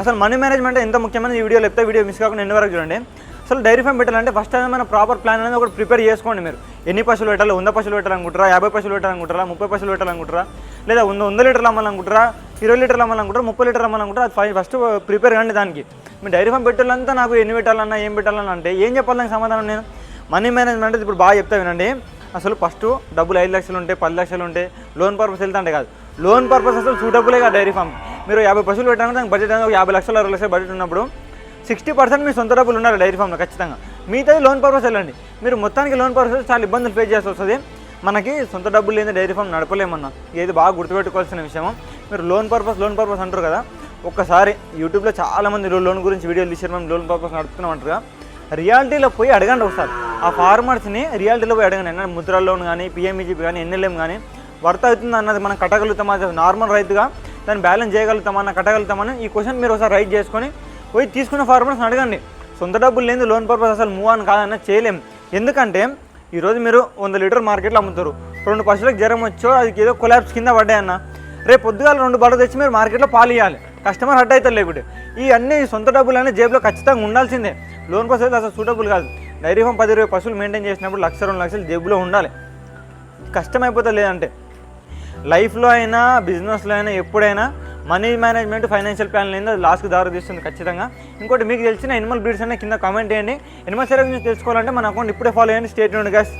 అసలు money management ఎంత ముఖ్యమైన ఈ వీడియోలో చెప్తే వీడియో మిస్ కాకుండా ఎన్ని వరకు చూడండి. అసలు డైరీ ఫామ్ పెట్టాలంటే ఫస్ట్ టైం మన ప్రాపర్ ప్లాన్ అనేది ఒకటి ప్రిపేర్ చేసుకోండి. మీరు ఎన్ని పశువులు పెట్టాలి, 100 పశువులు పెట్టాలనుకుంటారా, 50 పశువులు పెట్టాలనుకుంటారా, 30 పశువులు పెట్టాలనుకుంటారా, లేదా 100 లీటర్లు అమ్మాలనుకుంటారా, 20 లీటర్లు అమ్మాలనుకుంటారా, 30 లీటర్లు అమ్మాలనుకుంటారా, అది ఫస్ట్ ప్రిపేర్ కండి దానికి. మీరు డైరీ ఫామ్ పెట్టాలంతా నాకు ఎన్ని పెట్టాలన్నా ఏం పెట్టాలన్నా అంటే ఏం చెప్పాలి దానికి సమాధానం నేను. మనీ మేనేజ్మెంట్ ఇప్పుడు బాగా చెప్తా వినండి. అసలు ఫస్ట్ డబ్బులు 5 లక్షలు ఉంటే 10 లక్షలు ఉంటే లోన్ పర్పస్ వెళ్తా అంటే కాదు. లోన్ పర్పస్ అసలు సూటబులే కాదు డైరీ ఫామ్. మీరు 50 పశువులు పెట్టాలంటే దానికి బడ్జెట్ అనేది 50 లక్షలు 60 లక్షలు బడ్జెట్ ఉన్నప్పుడు 60% మీ సొంత డబ్బులు ఉన్నారు డైరీ ఫామ్లో ఖచ్చితంగా. మిగతాది లోన్ పర్పస్ వెళ్ళండి. మీరు మొత్తానికి లోన్ పర్పస్ చాలా ఇబ్బందులు ఫేస్ చేసి వస్తుంది. మనకి సొంత డబ్బులు లేని డైరీ ఫామ్ నడపలేమన్నా. ఇది బాగా గుర్తుపెట్టుకోవాల్సిన విషయం. మీరు లోన్ పర్పస్ అంటారు కదా, ఒక్కసారి యూట్యూబ్లో చాలామంది లోన్ గురించి వీడియోలు తీసారు, మేము లోన్ పర్పస్ నడుపుతున్నాం అంటారు. రియాలిటీలో పోయి అడగండి ఒకసారి. ఆ ఫార్మర్స్ని రియాలిటీలో పోయి అడగండి. ఏమైనా ముద్ర లోన్ కానీ, పిఎంఈజీపీ కానీ, ఎన్ఎల్ఎం కానీ వర్త్ అవుతుంది అన్నది మనం కట్టగలుగుతామా, నార్మల్ రైతుగా దాన్ని బ్యాలెన్స్ చేయగలుగుతామన్నా, కట్టగలుగుతామని ఈ క్వశ్చన్ మీరు ఒకసారి రైట్ చేసుకొని పోయి తీసుకున్న ఫార్మర్స్ని అడగండి. సొంత డబ్బులు లేని లోన్ పర్పస్ అసలు మూవ్ ఆన్ కాదన్న చేయలేం. ఎందుకంటే ఈరోజు మీరు 100 లీటర్ మార్కెట్లో అమ్ముతారు, 2 పశువులకు జ్వరం వచ్చో అది ఏదో కొలాప్స్ కింద పడ్డాయన్న, రేపు పొద్దుగాల 2 బట్టలు తెచ్చి మీరు మార్కెట్లో పాలు ఇవ్వాలి, కస్టమర్ హట్ అవుతారు. లేకుంటే ఈ అన్ని సొంత డబ్బులు అనేది జేబులో ఖచ్చితంగా ఉండాల్సిందే. లోన్ పర్పస్ అయితే అసలు సూటబుల్ కాదు. డైరీ ఫామ్ 10-20 పశువులు మెయింటైన్ చేసినప్పుడు 1-2 లక్షలు జేబులో ఉండాలి. కష్టమైపోతుంది. లేదంటే లైఫ్లో అయినా బిజినెస్లో అయినా ఎప్పుడైనా మనీ మేనేజ్మెంట్, ఫైనాన్షియల్ ప్లాన్ అనేది అది లాస్ట్కి దారి తీస్తుంది ఖచ్చితంగా. ఇంకోటి మీకు తెలిసిన ఎనిమల్ బ్రీడ్స్ అనే కింద కామెంట్ చేయండి. ఎనిమల్ సరే గురించి తెలుసుకోవాలంటే మన అకౌంట్ ఇప్పుడే ఫాలో చేయండి. Stay tuned guys.